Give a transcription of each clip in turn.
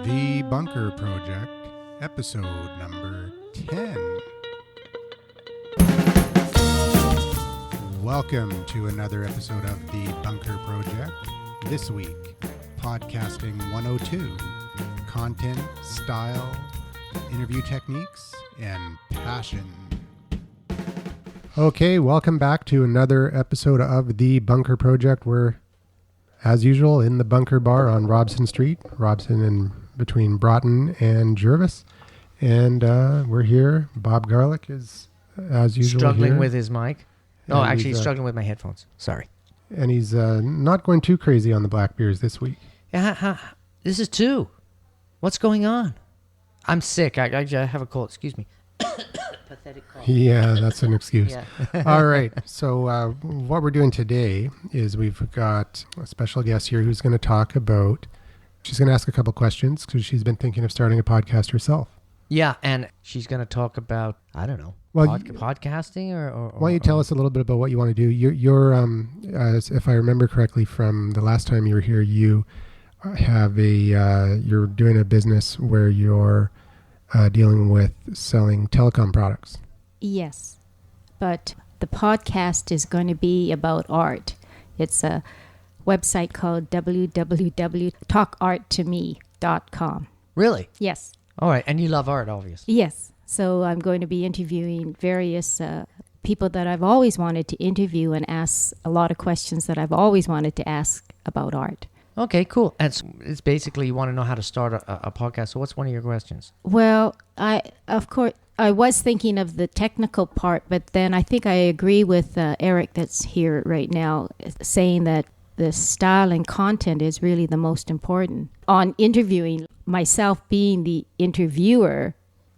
The Bunker Project, episode number 10. Welcome to another episode of The Bunker Project. This week, Podcasting 102, content, style, interview techniques, and passion. Okay, welcome back to another episode of The Bunker Project. We're, as usual, in the Bunker Bar on Robson Street, Robson and between Broughton and Jervis. And we're here. Bob Garlick is, as usual, struggling here. with his mic. And Oh, actually, he's struggling with my headphones. Sorry. And he's not going too crazy on the black beers this week. Yeah, this is two. What's going on? I'm sick. I have a cold. Excuse me. Pathetic cold. Yeah, that's an excuse. Yeah. All right. So what we're doing today is we've got a special guest here who's going to talk about, she's going to ask a couple questions because she's been thinking of starting a podcast herself. Yeah, and she's going to talk about, I don't know, Well, podcasting or why don't you tell us a little bit about what you want to do? You're if I remember correctly from the last time you were here, you have you're doing a business where you're dealing with selling telecom products. Yes, but the podcast is going to be about art. It's a website called www.talkarttome.com. Really? Yes. All right, and you love art, obviously. Yes. So I'm going to be interviewing various people that I've always wanted to interview and ask a lot of questions that I've always wanted to ask about art. Okay, cool. And it's basically you want to know how to start a podcast. So what's one of your questions? Well, I was thinking of the technical part, but then I think I agree with Eric that's here right now, saying that the style and content is really the most important. On interviewing, myself being the interviewer,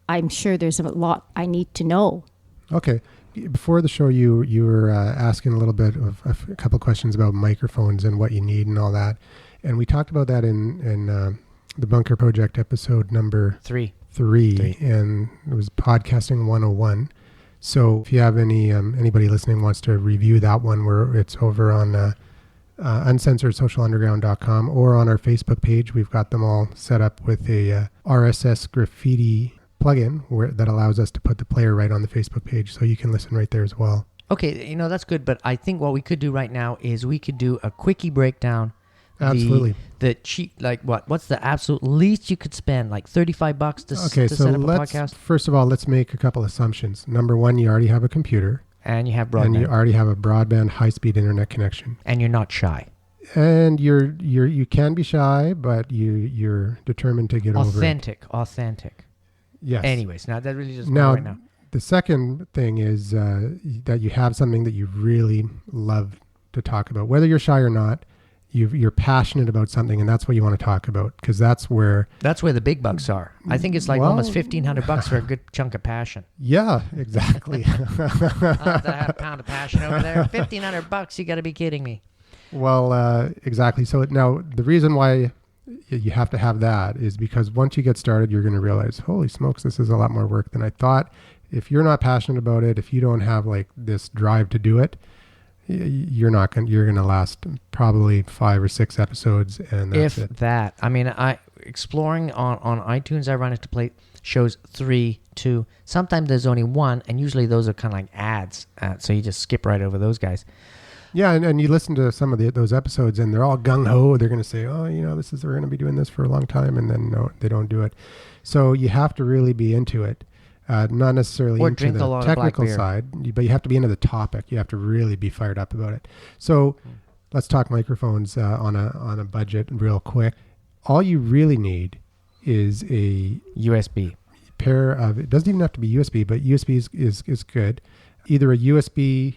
I'm sure there's a lot I need to know. Okay. Before the show, you were asking a little bit of a couple questions about microphones and what you need and all that. And we talked about that in the Bunker Project episode number 3. And it was Podcasting 101. So if you have anybody listening wants to review that one, where it's over on uncensoredsocialunderground.com or on our Facebook page. We've got them all set up with a RSS graffiti plugin that allows us to put the player right on the Facebook page, so you can listen right there as well. Okay, that's good, but I think what we could do right now is we could do a quickie breakdown. Absolutely. The cheap, like what's the absolute least you could spend? Like $35 to set up a podcast? First of all, let's make a couple assumptions. Number one, you already have a computer. And you have broadband. And you already have a broadband high-speed internet connection. And you're not shy. And you can be shy, but you're determined to get over it. Authentic. Yes. Anyways, now that really doesn't matter right now. The second thing is that you have something that you really love to talk about. Whether you're shy or not, you're passionate about something, and that's what you want to talk about, because that's where the big bucks are. I think it's almost $1,500 for a good chunk of passion. Yeah, exactly. I had a pound of passion over there. $1,500, you got to be kidding me. Well, exactly. So now the reason why you have to have that is because once you get started, you're going to realize, holy smokes, this is a lot more work than I thought. If you're not passionate about it, if you don't have like this drive to do it, you're going to last probably 5 or 6 episodes, and that's it. If that. I mean, exploring on iTunes, I run into play shows 3, 2. Sometimes there's only 1, and usually those are kind of like ads, so you just skip right over those guys. Yeah, and you listen to some of those episodes, and they're all gung-ho. They're going to say, oh, we're going to be doing this for a long time, and then no, they don't do it. So you have to really be into it. Not necessarily or into the technical side, but you have to be into the topic. You have to really be fired up about it. So let's talk microphones on a budget real quick. All you really need is a USB pair of, it doesn't even have to be USB, but USB is good. Either a USB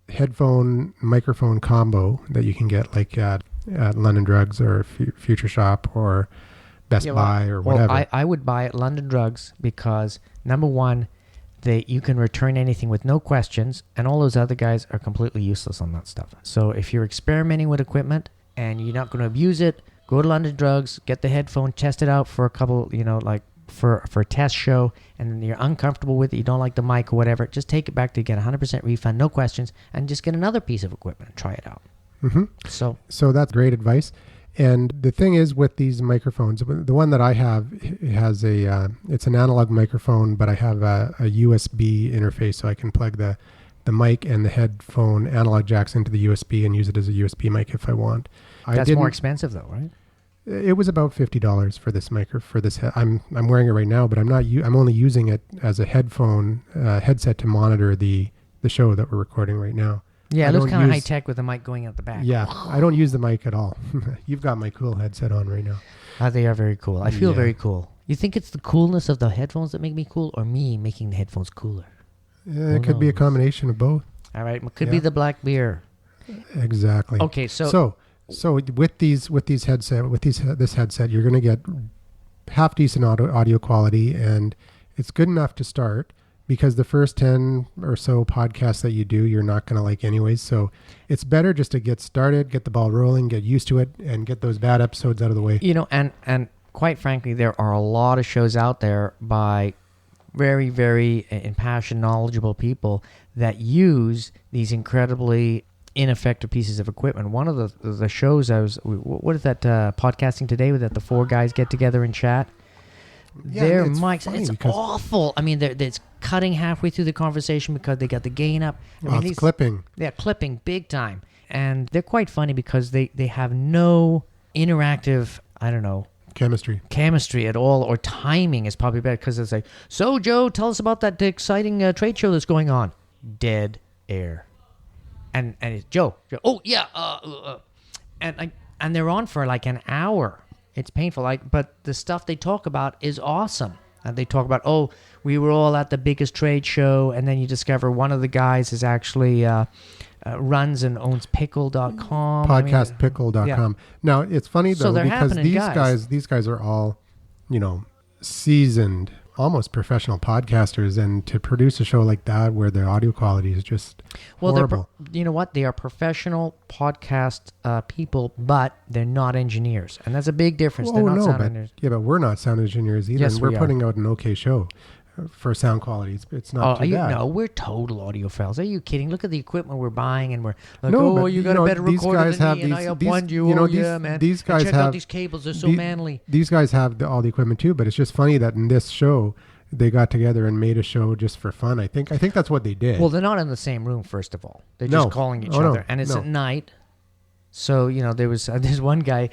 headphone microphone combo that you can get like at London Drugs or Future Shop or Best Buy or whatever. Well, I would buy at London Drugs because, number one, you can return anything with no questions, and all those other guys are completely useless on that stuff. So if you're experimenting with equipment and you're not going to abuse it, go to London Drugs, get the headphone, test it out for a couple, for a test show, and then you're uncomfortable with it, you don't like the mic or whatever, just take it back to get 100% refund, no questions, and just get another piece of equipment and try it out. Mm-hmm. So that's great advice. And the thing is with these microphones, the one that I have, it has it's an analog microphone, but I have a USB interface, so I can plug the mic and the headphone analog jacks into the USB and use it as a USB mic if I want. That's more expensive though, right? It was about $50 for this mic. I'm wearing it right now, but I'm only using it as a headset to monitor the show that we're recording right now. Yeah, it looks kind of high tech with the mic going out the back. Yeah, I don't use the mic at all. You've got my cool headset on right now. They are very cool. I feel very cool. You think it's the coolness of the headphones that make me cool, or me making the headphones cooler? It could be a combination of both. All right, it could be the black beer. Exactly. Okay, so with this headset, you're going to get half decent audio quality, and it's good enough to start because the first 10 or so podcasts that you do, you're not going to like anyways. So it's better just to get started, get the ball rolling, get used to it, and get those bad episodes out of the way. You know, and quite frankly, there are a lot of shows out there by very, very impassioned, knowledgeable people that use these incredibly ineffective pieces of equipment. One of the shows what is that, Podcasting Today, that the four guys get together and chat? Their mics, it's awful. I mean, it's cutting halfway through the conversation because they got the gain up. It's clipping. Yeah, clipping big time. And they're quite funny because they have no interactive, I don't know, chemistry at all, or timing is probably better because it's like, so Joe, tell us about that exciting trade show that's going on. Dead air. And it's Joe. Oh yeah, and they're on for like an hour. It's painful. But the stuff they talk about is awesome. And they talk about, we were all at the biggest trade show, and then you discover one of the guys is actually runs and owns pickle.com. Podcastpickle.com. Yeah. Now, it's funny though, because these guys are all, seasoned, almost professional podcasters, and to produce a show like that where the audio quality is just horrible. You know what? They are professional podcast people, but they're not engineers, and that's a big difference. They're not sound engineers. Yeah, but we're not sound engineers either. Yes, we're putting out an okay show for sound quality. It's not too bad. No, we're total audiophiles. Are you kidding? Look at the equipment we're buying, and we're like, you got a better recorder than me, and I have one. Man. These guys check out these cables. They're so manly. These guys have all the equipment too, but it's just funny that in this show, they got together and made a show just for fun. I think that's what they did. Well, they're not in the same room, first of all. They're just calling each other, and it's at night. So, there's one guy,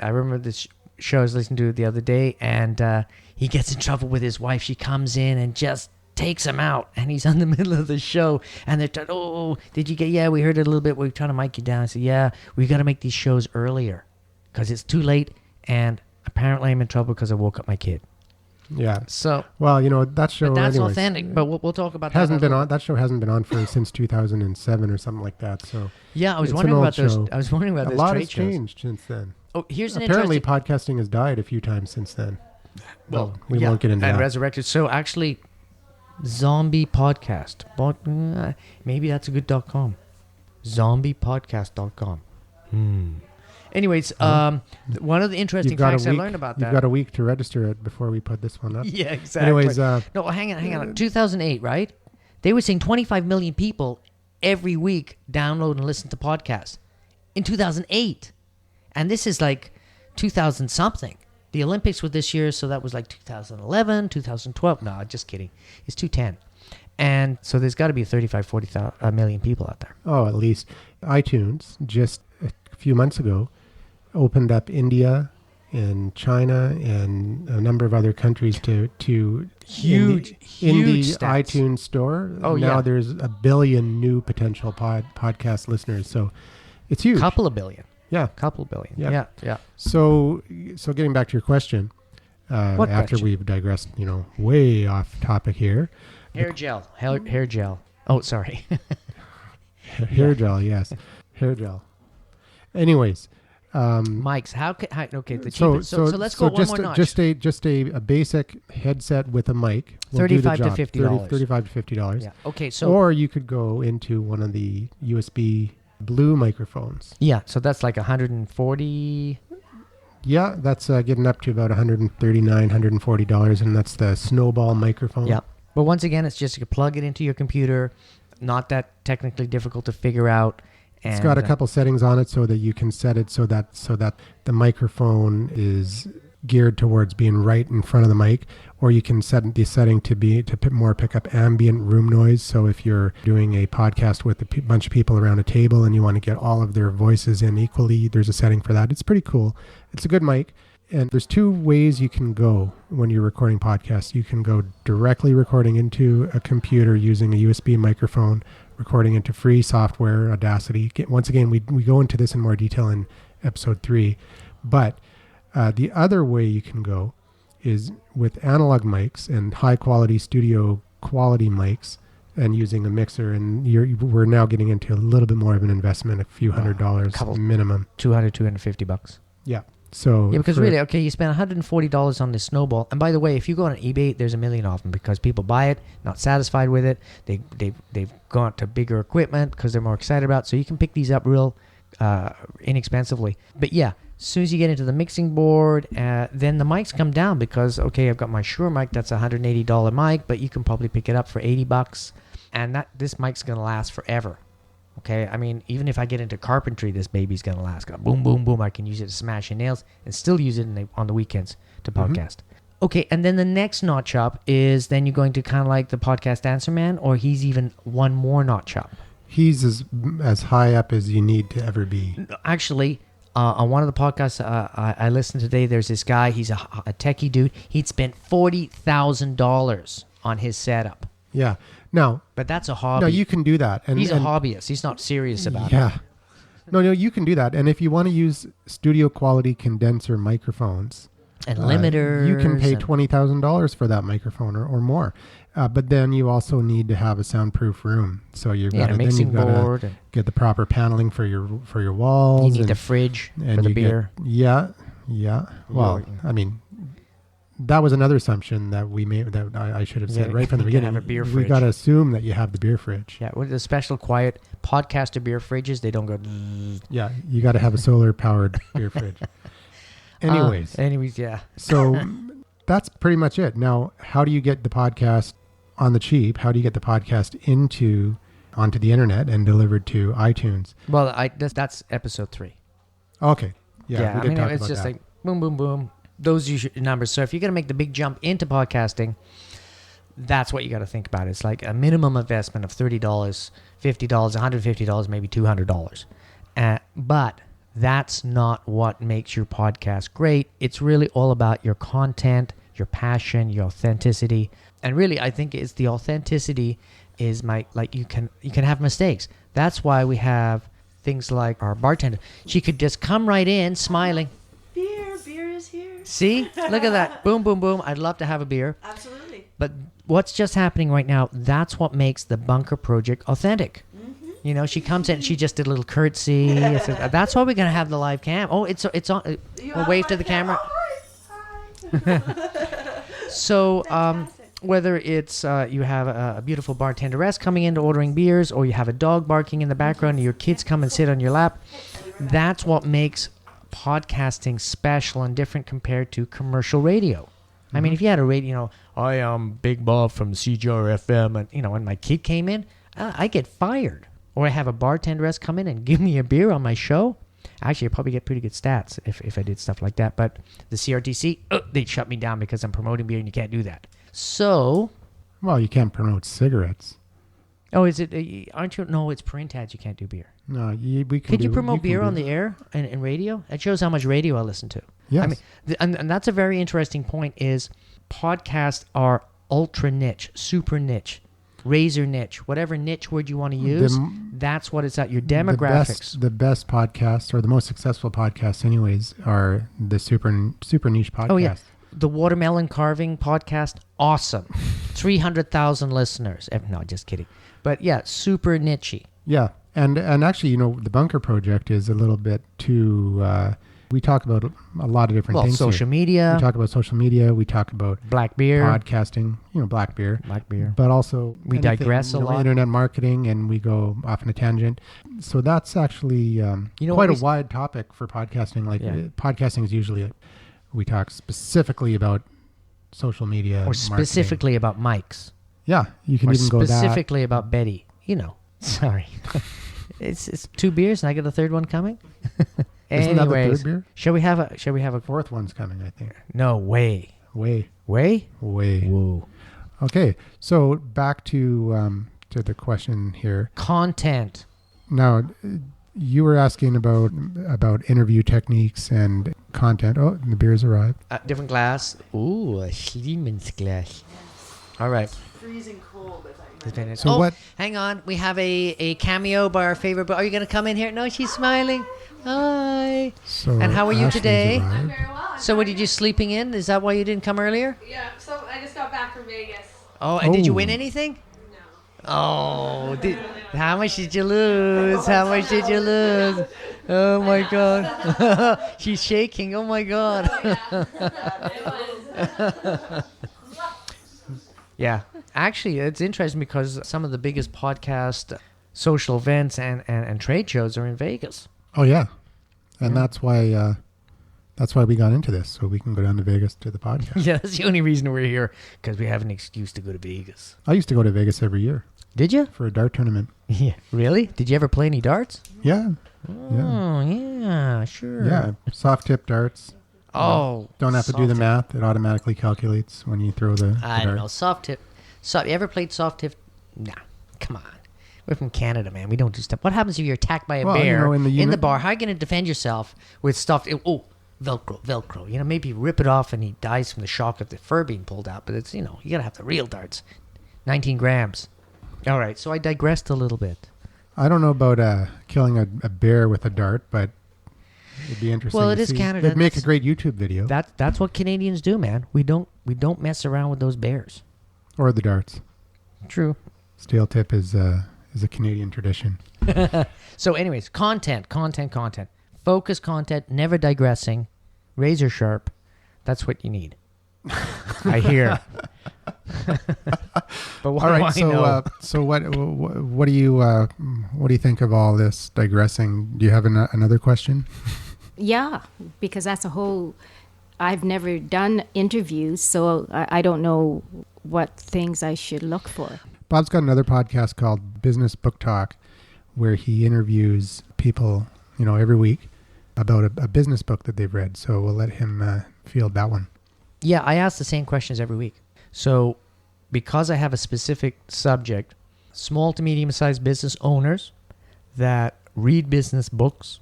I remember this show I was listening to the other day, and he gets in trouble with his wife. She comes in and just takes him out, and he's in the middle of the show, and they're did you get, we heard it a little bit, we're trying to mic you down. I said, we got to make these shows earlier because it's too late, and apparently I'm in trouble because I woke up my kid. Yeah. So, that show, but that's authentic, but we'll talk about that. That show hasn't been on since 2007 or something like that. So yeah, I was wondering about those. I was wondering about those. A lot has changed since then. Here's apparently podcasting has died a few times since then. Well, we won't get into that. And resurrected. So actually, zombie podcast. Maybe that's a good .com. Zombiepodcast.com. Anyways, one of the interesting facts I learned about that. You've got a week to register it before we put this one up. Yeah, exactly. Anyways, no, hang on. 2008, right? They were saying 25 million people every week download and listen to podcasts in 2008, and this is like 2000 something. The Olympics were this year, so that was like 2011, 2012. No, just kidding. It's 2010. And so there's got to be 35, 40 million people out there. Oh, at least. iTunes, just a few months ago, opened up India and China and a number of other countries to huge in the stats. iTunes store. Now there's 1 billion new potential podcast listeners. So it's huge. Couple of billion. Yeah. Couple of billion. Yeah. So getting back to your question, after we've digressed, way off topic here. Hair gel. Hair gel. Oh, sorry. Hair gel, yes. Hair gel. Anyways. Mics. The cheapest. So let's go one more notch. Just a basic headset with a mic. $35 to $50. $35 to $50. Yeah. Okay. So. Or you could go into one of the USB blue microphones. Yeah. So that's like $140. Yeah, that's getting up to about $139, $140, and that's the Snowball microphone. Yeah. But once again, it's just you plug it into your computer. Not that technically difficult to figure out. And, It's got a couple settings on it so that you can set it so that the microphone is geared towards being right in front of the mic, or you can set the setting to pick up ambient room noise. So if you're doing a podcast with a bunch of people around a table and you want to get all of their voices in equally, there's a setting for that. It's pretty cool. It's a good mic. And there's two ways you can go when you're recording podcasts. You can go directly recording into a computer using a USB microphone, recording into free software, Audacity. Once again, we go into this in more detail in episode 3. But the other way you can go is with analog mics and high quality studio quality mics and using a mixer. And we're now getting into a little bit more of an investment, a few $100 minimum. $250. Yeah. So yeah, because really, okay, you spend $140 on this snowball, and by the way, if you go on eBay, there's a million of them because people buy it, not satisfied with it. They've gone to bigger equipment because they're more excited about it. So you can pick these up real inexpensively. But yeah, as soon as you get into the mixing board, then the mics come down because okay, I've got my Shure mic that's a $180 mic, but you can probably pick it up for $80, and this mic's gonna last forever. Okay, I mean, even if I get into carpentry, this baby's going to last. Boom, boom, boom. I can use it to smash in nails and still use it on the weekends to podcast. Okay, and then the next notch up is then you're going to kind of like the podcast Answer Man, or he's even one more notch up. He's as high up as you need to ever be. Actually, on one of the podcasts I listened to today, there's this guy. He's a techie dude. He'd spent $40,000 on his setup. Yeah. Now, but that's a hobby. No, you can do that. And he's a hobbyist. He's not serious about it. Yeah. No, you can do that. And if you want to use studio quality condenser microphones and limiters, you can pay $20,000 for that microphone or more. But then you also need to have a soundproof room. So you've got a mixing board. Get the proper paneling for your walls. You need the fridge for the beer. Yeah. Well, I mean, that was another assumption that we made that I should have said right from the beginning. Have a beer fridge. We got to assume that you have the beer fridge. Yeah, with the special quiet podcaster beer fridges, they don't go. Yeah, you got to have a solar powered beer fridge. Anyways, yeah. So that's pretty much it. Now, how do you get the podcast on the cheap? How do you get the podcast onto the internet and delivered to iTunes? Well, that's episode 3. Okay. Yeah, we did talk it's about just that. Like boom, boom, boom. Those are your numbers. So if you're going to make the big jump into podcasting, that's what you got to think about. It's like a minimum investment of $30, $50, $150, maybe $200. But that's not what makes your podcast great. It's really all about your content, your passion, your authenticity. And really, I think it's the authenticity is you can have mistakes. That's why we have things like our bartender. She could just come right in smiling. Beer is here. See? Look at that. Boom, boom, boom. I'd love to have a beer. Absolutely. But what's just happening right now, that's what makes the Bunker Project authentic. Mm-hmm. You know, she comes in and she just did a little curtsy. That's why we're going to have the live cam. Oh, it's on. We'll wave to the camera. Hi. So, whether it's you have a beautiful bartenderess coming in to ordering beers, or you have a dog barking in the background and your kids come and sit on your lap, that's what makes podcasting special and different compared to commercial radio. Mm-hmm. I mean, if you had a radio, I am Big Bob from CJR FM, and when my kid came in, I get fired. Or I have a bartenderess come in and give me a beer on my show. Actually, I probably get pretty good stats if I did stuff like that. But the CRTC, they'd shut me down because I'm promoting beer and you can't do that. So, well, you can't promote cigarettes. Oh, is it? Aren't you? No, it's print ads. You can't do beer. No, we can. Could you promote beer on the air and radio? That shows how much radio I listen to. Yes. I mean, and that's a very interesting point. Is podcasts are ultra niche, super niche, razor niche, whatever niche word you want to use. That's what it's at. Your demographics. The best podcasts, or the most successful podcasts, anyways, are the super niche podcasts. Oh yeah. The watermelon carving podcast, awesome. 300,000 listeners. No, just kidding. But yeah, super niche-y. Yeah. And actually, the Bunker Project is a little bit too... we talk about a lot of different things. Social media. We talk about social media. We talk about... Black beer. Podcasting. Black beer. Black beer. But also... We digress a lot. Internet marketing, and we go off on a tangent. So that's actually quite a wide topic for podcasting. Podcasting is usually... We talk specifically about social media. Or specifically about mics. Yeah, you can even go that. Or specifically about Betty. Sorry. It's 2 beers, and I got a third one coming. Isn't that the Anyways, third beer? shall we have a Fourth one's coming, I think. No way. Way. Whoa. Okay, so back to the question here. Content. Now, you were asking about interview techniques and content. Oh, and the beers arrived. Different glass. Ooh, a Siemens glass. All right. Freezing cold. So what? Hang on. We have a cameo by our favorite. Are you going to come in here? No, she's smiling. Hi. So And how are you Ashley's today? arrived. Very well. So, what did you sleeping in? Is that why you didn't come earlier? Yeah, so I just got back from Vegas. Oh, and did you win Oh. anything? No. Oh, how much did you lose? How much did you lose? Oh my God. She's shaking. Oh my God. Yeah. Actually, it's interesting because some of the biggest podcast social events and trade shows are in Vegas. Oh yeah, and that's why we got into this, so we can go down to Vegas to the podcast. Yeah, that's the only reason we're here, because we have an excuse to go to Vegas. I used to go to Vegas every year Did you? for a dart tournament. Yeah. Really? Did you ever play any darts? Yeah, Oh, yeah, sure. yeah, soft tip darts. Oh. Don't have to do the soft math; it automatically calculates when you throw the I don't dart. know. Soft tip. You ever played soft tip? Nah. Come on. We're from Canada, man. We don't do stuff. What happens if you're attacked by a Well, you bear know, in the bar? How are you going to defend yourself with stuff? Velcro. You know, maybe rip it off and he dies from the shock of the fur being pulled out. But it's, you got to have the real darts. 19 grams. All right. So I digressed a little bit. I don't know about killing a bear with a dart, but it'd be interesting. Well, to it is see. Canada. It'd make a That's- great YouTube video. That's what Canadians do, man. We don't mess around with those bears. Or the darts. True. Steel tip is a Canadian tradition. So anyways, content. Focus content, never digressing, razor sharp. That's what you need. I hear. But what All do right, I know? so what do you think of all this digressing? Do you have another question? Yeah, because that's a whole. I've never done interviews, so I don't know what things I should look for. Bob's got another podcast called Business Book Talk, where he interviews people, every week about a business book that they've read. So we'll let him field that one. Yeah, I ask the same questions every week. So because I have a specific subject, small to medium-sized business owners that read business books,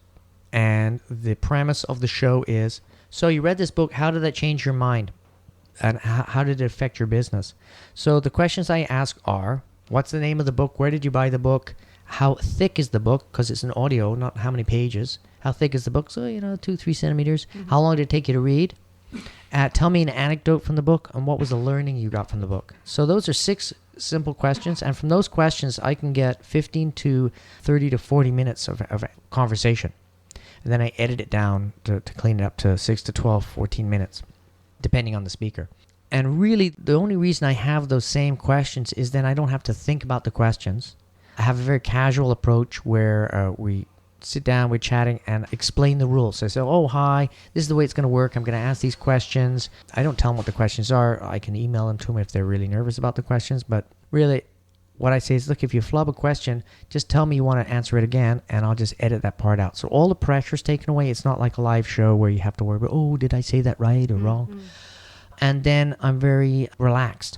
and the premise of the show is, so you read this book, how did that change your mind? And how did it affect your business? So the questions I ask are, what's the name of the book? Where did you buy the book? How thick is the book? Because it's an audio, not how many pages. How thick is the book? So, 2-3 centimeters. Mm-hmm. How long did it take you to read? Tell me an anecdote from the book, and what was the learning you got from the book? So those are 6 simple questions, and from those questions, I can get 15 to 30 to 40 minutes of conversation. And then I edit it down to clean it up to 6 to 12, 14 minutes, depending on the speaker. And really, the only reason I have those same questions is then I don't have to think about the questions. I have a very casual approach where we sit down, we're chatting, and explain the rules. So I say, oh, hi, this is the way it's going to work. I'm going to ask these questions. I don't tell them what the questions are. I can email them to them if they're really nervous about the questions. But really, what I say is, look, if you flub a question, just tell me you want to answer it again, and I'll just edit that part out. So all the pressure's taken away. It's not like a live show where you have to worry about, oh, did I say that right or wrong? And then I'm very relaxed.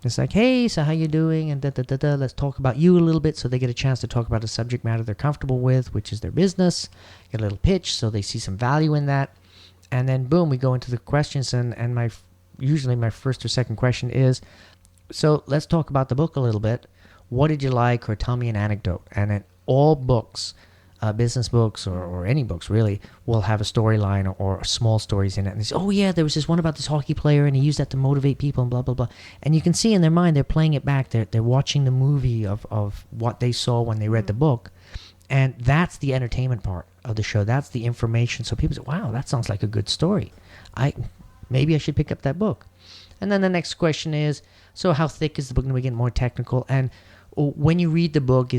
It's like, hey, so how you doing? And da-da-da-da, let's talk about you a little bit, so they get a chance to talk about a subject matter they're comfortable with, which is their business. Get a little pitch, so they see some value in that. And then, boom, we go into the questions, and usually my first or second question is, so let's talk about the book a little bit. What did you like, or tell me an anecdote? And then all books, business books or any books really, will have a storyline or small stories in it. And they say, oh yeah, there was this one about this hockey player and he used that to motivate people and blah, blah, blah. And you can see in their mind, they're playing it back. They're watching the movie of what they saw when they read the book. And that's the entertainment part of the show. That's the information. So people say, wow, that sounds like a good story. Maybe I should pick up that book. And then the next question is, so how thick is the book? And we get more technical. And when you read the book, do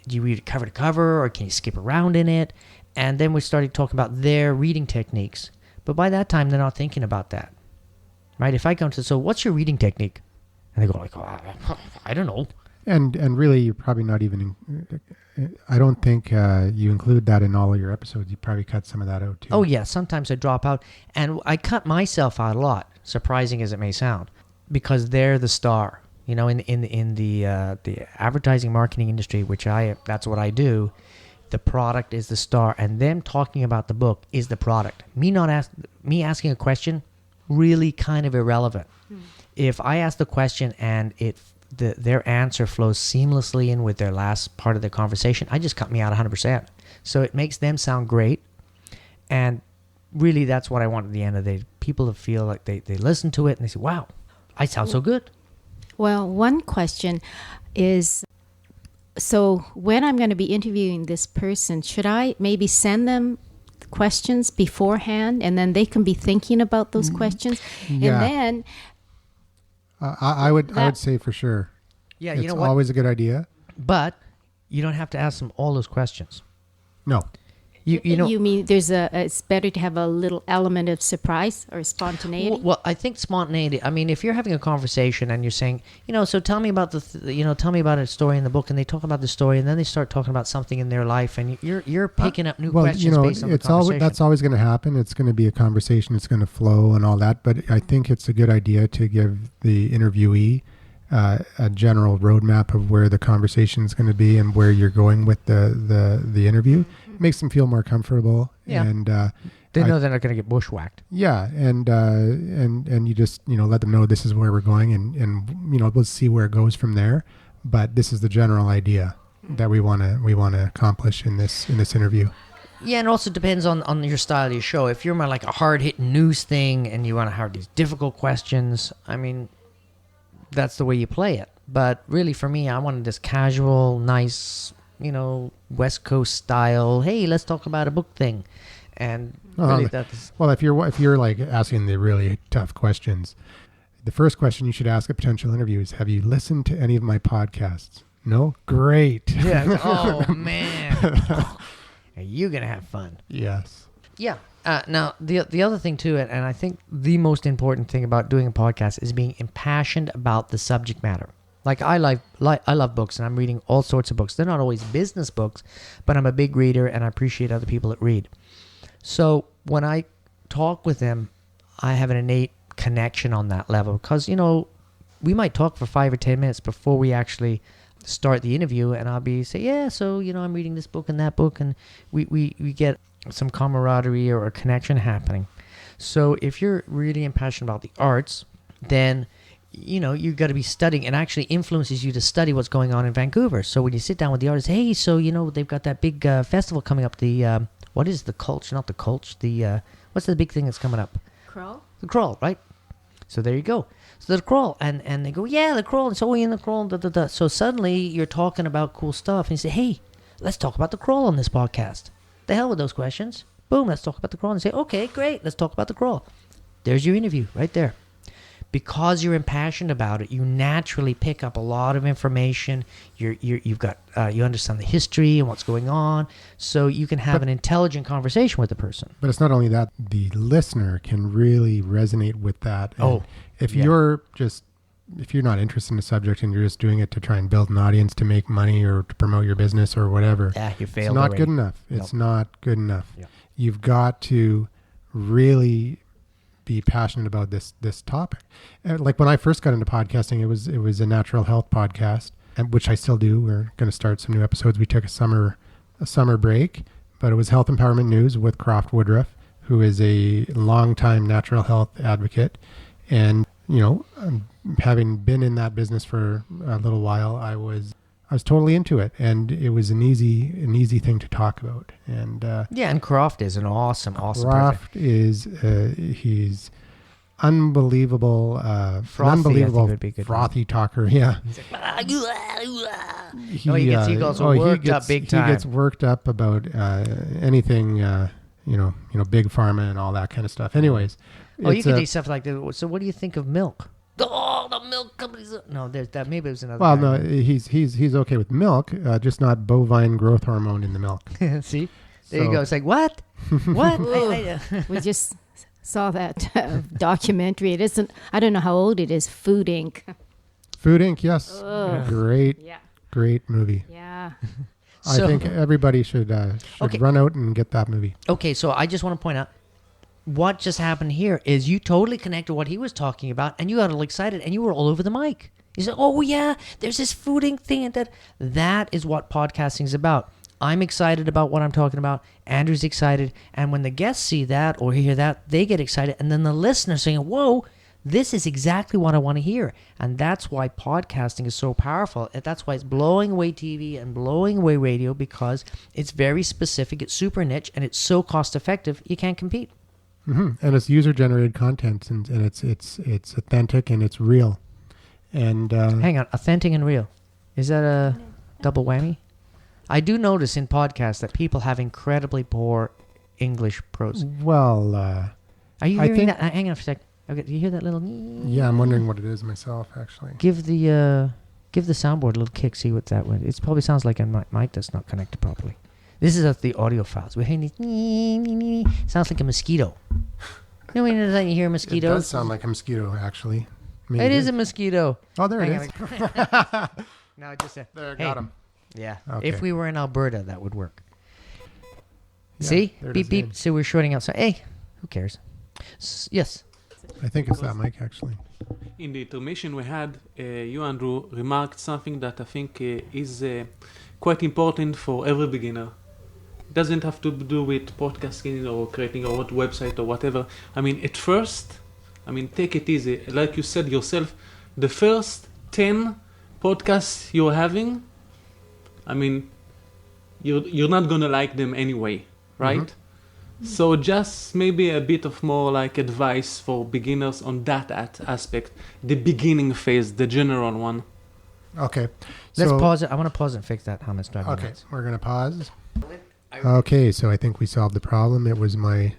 you read it cover to cover, or can you skip around in it? And then we started talking about their reading techniques. But by that time, they're not thinking about that, right? If I come to, so what's your reading technique? And they go like, oh, I don't know. And really, you're probably not even. I don't think you include that in all of your episodes. You probably cut some of that out too. Oh yeah, sometimes I drop out, and I cut myself out a lot. Surprising as it may sound, because they're the star. You know, in the advertising marketing industry, that's what I do. The product is the star, and them talking about the book is the product. Me asking a question, really kind of irrelevant. If I ask the question and their answer flows seamlessly in with their last part of the conversation, I just cut me out 100%. So it makes them sound great, and really that's what I want at the end of the day. People to feel like they listen to it and they say, wow, I sound so good. Well, one question is, so when I'm going to be interviewing this person, should I maybe send them questions beforehand, and then they can be thinking about those questions? Yeah. And then I would say for sure. Yeah, it's you know what? always a good idea. But you don't have to ask them all those questions. No. You know. you mean it's better to have a little element of surprise or spontaneity? Well, I think spontaneity. I mean, if you're having a conversation and you're saying, so tell me about tell me about a story in the book, and they talk about the story, and then they start talking about something in their life, and you're picking up new questions based on the conversation. That's always going to happen. It's going to be a conversation. It's going to flow and all that. But I think it's a good idea to give the interviewee a general roadmap of where the conversation is going to be and where you're going with the interview. It makes them feel more comfortable. Yeah. And they know they're not going to get bushwhacked. yeah, and you just let them know this is where we're going, and let's see where it goes from there. But this is the general idea that we want to accomplish in this interview. Yeah, and it also depends on your style of your show. If you're more like a hard-hitting news thing and you want to have these difficult questions, I mean, that's the way you play it. But really, for me, I wanted this casual, nice, West Coast style. Hey, let's talk about a book thing, and really that's. Well, if you're like asking the really tough questions, the first question you should ask a potential interview is, "Have you listened to any of my podcasts?" No, great. Yeah. Oh man, are you gonna have fun? Yes. Yeah. Now, the other thing too, and I think the most important thing about doing a podcast is being impassioned about the subject matter. Like I love books, and I'm reading all sorts of books. They're not always business books, but I'm a big reader, and I appreciate other people that read. So when I talk with them, I have an innate connection on that level, because we might talk for 5 or 10 minutes before we actually start the interview, and I'll say, yeah, so I'm reading this book and that book, and we get some camaraderie or a connection happening. So if you're really impassioned about the arts, then you've got to be studying. It actually influences you to study what's going on in Vancouver. So when you sit down with the artists, hey, so they've got that big festival coming up. The what is the Culture? Not the Culture. The what's the big thing that's coming up? Crawl? The Crawl, right? So there you go. So the Crawl, and they go, yeah, the Crawl, and so we in the Crawl, da da da. So suddenly you're talking about cool stuff, and you say, hey, let's talk about the Crawl on this podcast. The hell with those questions. Boom, let's talk about the Crawl. And say, okay, great, let's talk about the Crawl. There's your interview right there. Because you're impassioned about it, you naturally pick up a lot of information. You understand the history and what's going on, so you can have an intelligent conversation with the person. But it's not only that; the listener can really resonate with that. And if you're not interested in the subject and you're just doing it to try and build an audience to make money or to promote your business or whatever, you failed. It's not already. good enough. It's not good enough. Yeah. You've got to really be passionate about this topic. Like when I first got into podcasting, it was a natural health podcast, which I still do. We're going to start some new episodes. We took a summer break, but it was health empowerment news with Croft Woodruff, who is a longtime natural health advocate. And having been in that business for a little while, I was totally into it, and it was an easy thing to talk about. And and Croft is an awesome Croft is he's unbelievable, frothy talker. Yeah, he's like, he gets worked up big time. He gets worked up about anything, big pharma and all that kind of stuff. Anyways, you can do stuff like that. So, what do you think of milk? Oh, the milk companies. No, there's that. Maybe it was another. Well, guy. no, he's okay with milk, just not bovine growth hormone in the milk. See, there you go. It's like what? What? We just saw that documentary. It isn't. I don't know how old it is. Food Inc. Food Inc. Yes, Ugh. great, Yeah. great movie. Yeah. I So- think everybody should Okay. run out and get that movie. Okay, so I just want to point out what just happened here is you totally connected what he was talking about, and you got all excited, and you were all over the mic. You said, "Oh yeah, there's this Food Inc. thing," and that is what podcasting is about. I'm excited about what I'm talking about. Andrew's excited, and when the guests see that or hear that, they get excited, and then the listener's saying, "Whoa, this is exactly what I want to hear." And that's why podcasting is so powerful. And that's why it's blowing away TV and blowing away radio, because it's very specific, it's super niche, and it's so cost effective, you can't compete. And it's user generated content, and it's authentic and it's real. And Hang on, authentic and real. Is that a double whammy? I do notice in podcasts that people have incredibly poor English prose. well, Are you I hearing think- that? Hang on for a sec. Okay, do you hear that little? yeah, I'm wondering what it is myself, actually. Give the soundboard a little kick. See what that would. It probably sounds like a mic that's not connected properly. This is the audio files. We're hearing these. Sounds like a mosquito. You know when you hear a It mosquito? does sound like a mosquito, actually. Maybe. It is a mosquito. Oh, there it Hang is. on. No, just a, There, hey. got him. Yeah. Okay. If we were in Alberta, that would work. Yeah, See? there it Beep, is beep. again. So we're shorting out. So, hey, who cares? Yes. I think it's that mic, actually. In the intermission we had, you, Andrew, remarked something that I think is quite important for every beginner. It doesn't have to do with podcasting or creating a website or whatever. I mean, at first, take it easy. Like you said yourself, the first 10 podcasts you're having, you're not gonna like them anyway, right? So just maybe a bit of more like advice for beginners on that aspect, the beginning phase, the general one. Okay. Let's so, pause it. I want to pause it and fix that hummus driving me Okay, nuts. we're going to pause. Okay, so I think we solved the problem. It was my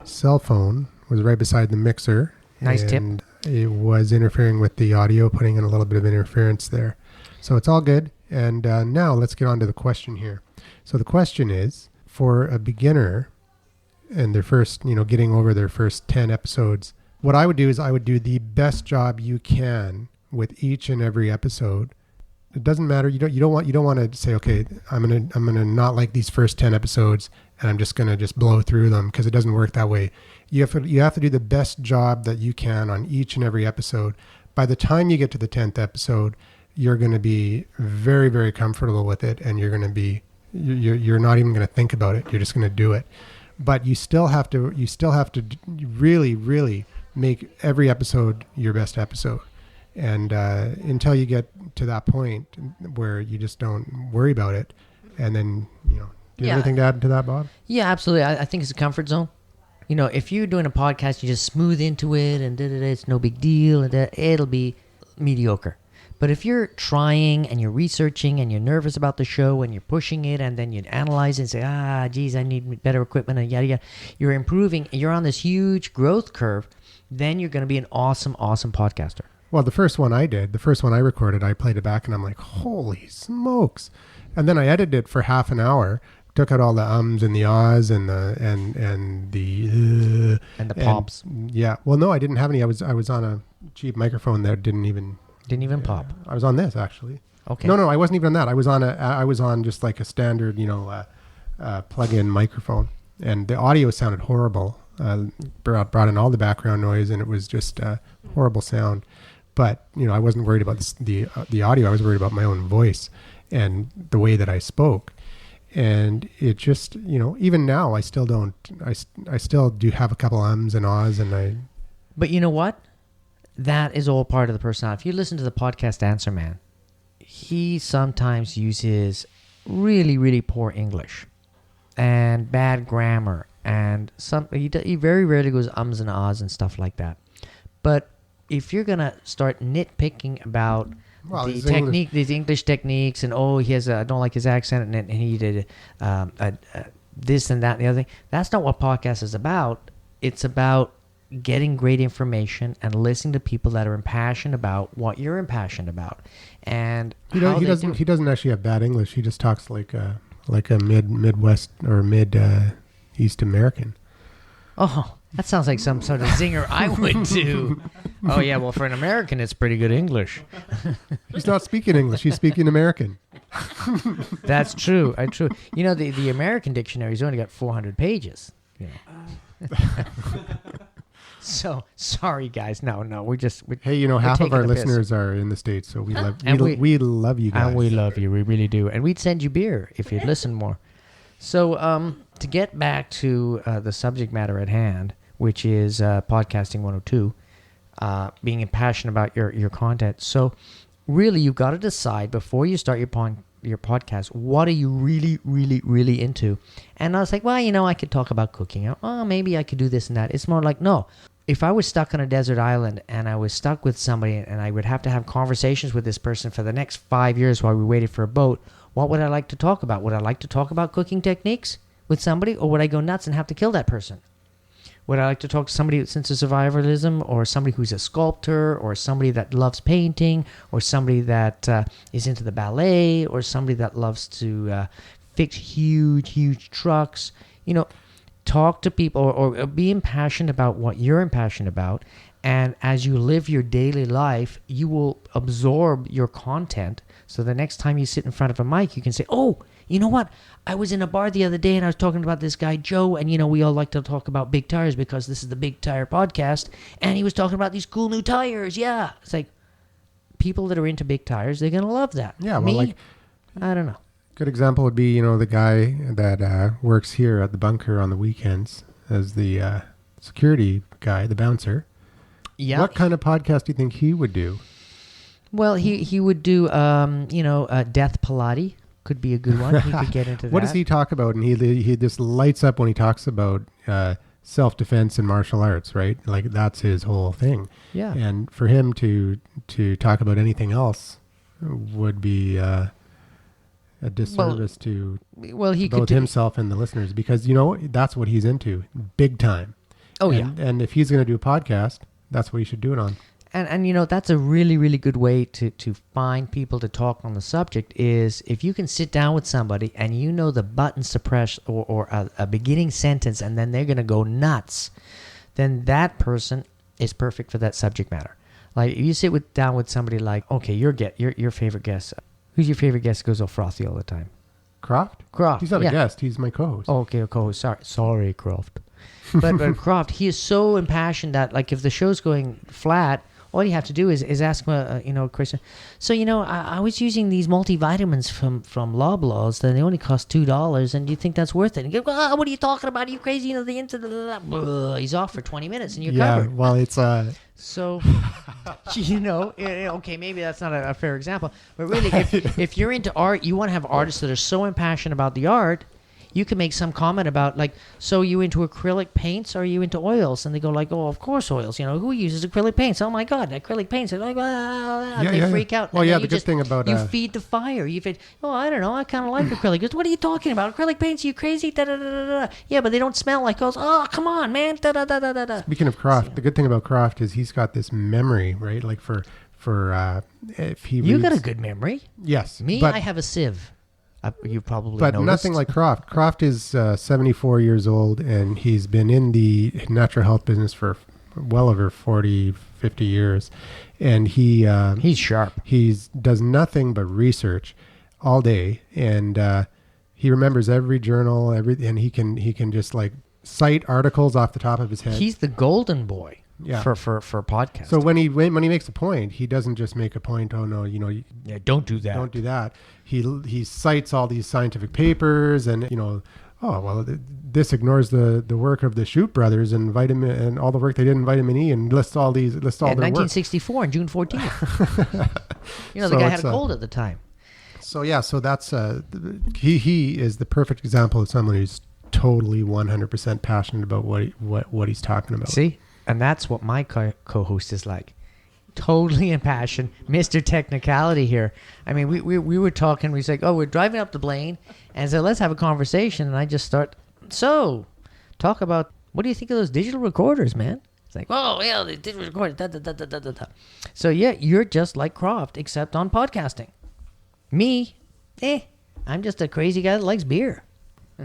cell phone was right beside the mixer. Nice tip. And it was interfering with the audio, putting in a little bit of interference there. So it's all good. And now let's get on to the question here. So the question is, for a beginner and their first, getting over their first 10 episodes, what I would do is I would do the best job you can with each and every episode. It doesn't matter. You don't want to say, okay, I'm gonna not like these first 10 episodes and I'm just gonna just blow through them, because it doesn't work that way. You have to do the best job that you can on each and every episode. By the time you get to the 10th episode, you're going to be very, very comfortable with it, and you're not even going to think about it. You're just going to do it. But you still have to really, really make every episode your best episode. And until you get to that point where you just don't worry about it, and then, do you Yeah. have anything to add to that, Bob? Yeah, absolutely. I think it's a comfort zone. If you're doing a podcast, you just smooth into it and it's no big deal, and it'll be mediocre. But if you're trying and you're researching and you're nervous about the show and you're pushing it, and then you analyze it and say, geez, I need better equipment and yada yada, you're improving, you're on this huge growth curve, then you're going to be an awesome, awesome podcaster. Well, the first one I recorded, I played it back and I'm like, holy smokes. And then I edited it for half an hour, took out all the ums and the ahs and the And the pops. Yeah. Well, no, I didn't have any. I was on a cheap microphone that didn't even pop. I was on this, actually. Okay. No, I wasn't even on that. I was on just like a standard, plug-in microphone, and the audio sounded horrible. Brought in all the background noise, and it was just horrible sound. But I wasn't worried about the audio. I was worried about my own voice and the way that I spoke. And it just, even now, I still don't. I still do have a couple ums and ahs, and But you know what? That is all part of the personality. If you listen to the podcast Answer Man, he sometimes uses really, really poor English and bad grammar, and he very rarely goes ums and ahs and stuff like that. But if you're gonna start nitpicking about the technique, these English techniques, and I don't like his accent, and he did this and that and the other thing, that's not what podcast is about. It's about getting great information and listening to people that are impassioned about what you're impassioned about. And he doesn't actually have bad English. He just talks like a Midwest or East American. Oh, that sounds like some sort of zinger I would do. Oh, yeah. Well, for an American, it's pretty good English. He's not speaking English. He's speaking American. That's true. True. You know, the American dictionary's only got 400 pages. You know. So, sorry, guys. No, we're Hey, you know, half of our taking the piss. listeners are in the States, so we love And we love you guys. And we love you. We really do. And we'd send you beer if you'd listen more. So, to get back to the subject matter at hand, which is Podcasting 102, being impassioned about your content. So, really, you've got to decide before you start your podcast, what are you really, really, really into? And I was like, well, you know, I could talk about cooking. Oh, maybe I could do this and that. It's more like, no. If I was stuck on a desert island and I was stuck with somebody and I would have to have conversations with this person for the next 5 years while we waited for a boat, what would I like to talk about? Would I like to talk about cooking techniques with somebody, or would I go nuts and have to kill that person? Would I like to talk to somebody with sense of survivalism, or somebody who's a sculptor, or somebody that loves painting, or somebody that is into the ballet, or somebody that loves to fix huge trucks? You know, talk to people or be impassioned about what you're impassioned about. And as you live your daily life, you will absorb your content. So the next time you sit in front of a mic, you can say, oh, you know what? I was in a bar the other day and I was talking about this guy, Joe. And, you know, we all like to talk about big tires because this is the Big Tire Podcast. And he was talking about these cool new tires. Yeah. It's like people that are into big tires, they're going to love that. Yeah. Well, Me, like, I don't know. good example would be, you know, the guy that works here at the bunker on the weekends as the security guy, the bouncer. Yeah. What kind of podcast do you think he would do? Well, he would do, Death Pilates. Could be a good one. He could get into that. What does he talk about? And he just lights up when he talks about self-defense and martial arts, right? Like that's his whole thing. Yeah. And for him to talk about anything else would be a disservice to he both could do, himself and the listeners, because, you know, that's what he's into big time. Oh, and, yeah. And if he's going to do a podcast, that's what he should do it on. And you know, that's a really, really good way to find people to talk on the subject is if you can sit down with somebody and you know the buttons to press or a beginning sentence and then they're going to go nuts, then that person is perfect for that subject matter. Like if you sit down with somebody like, okay, your favorite guest. Who's your favorite guest who goes all frothy all the time? Croft? He's not a guest. He's my co-host. Oh, okay, a co-host. Sorry, Croft. But Croft, he is so impassioned that like if the show's going flat, all you have to do is ask him a question. So, you know, I was using these multivitamins from Loblaws, and they only cost $2, and do you think that's worth it? And you go, what are you talking about? Are you crazy? You know, the internet. He's off for 20 minutes, and you're covered. Yeah, well, it's... So, you know, okay, maybe that's not a fair example, but really, if you're into art, you want to have artists that are so impassioned about the art, you can make some comment about, like, so you into acrylic paints or are you into oils? And they go like, oh, of course oils. You know, who uses acrylic paints? Oh, my God, acrylic paints. They're like, they freak out. Well, and yeah, the good thing about... You feed the fire. You feed, I don't know, I kind of like acrylic. Goes, what are you talking about? Acrylic paints? Are you crazy? Da-da-da-da-da. Yeah, but they don't smell like those. Oh, come on, man. Da-da-da-da-da. Speaking of Croft, the good thing about Croft is he's got this memory, right? Like for if he You reads, got a good memory. Yes. Me, but, I have a sieve. You probably But noticed. nothing like Croft. Croft is 74 years old, and he's been in the natural health business for well over 40, 50 years. And he's sharp. He does nothing but research all day, and he remembers every journal, and he can just like cite articles off the top of his head. He's the golden boy. Yeah. For podcasts. So when he makes a point, he doesn't just make a point. Oh no, you know, don't do that. Don't do that. He cites all these scientific papers, and you know, oh well, this ignores the work of the Shoup brothers and vitamin and all the work they did in vitamin E, and lists all their 1964 on June 14th. You know, the guy had a cold at the time. So yeah, so that's he is the perfect example of someone who's totally 100% passionate about what he's talking about. See. And that's what my co-host is like. Totally impassioned. Mr. Technicality here. I mean, we were talking. We was like, we're driving up to Blaine. And so let's have a conversation. And I just start, talk about, what do you think of those digital recorders, man? It's like, oh, yeah, the digital recorders. Da, da, da, da, da, da. So, yeah, you're just like Croft, except on podcasting. Me, I'm just a crazy guy that likes beer.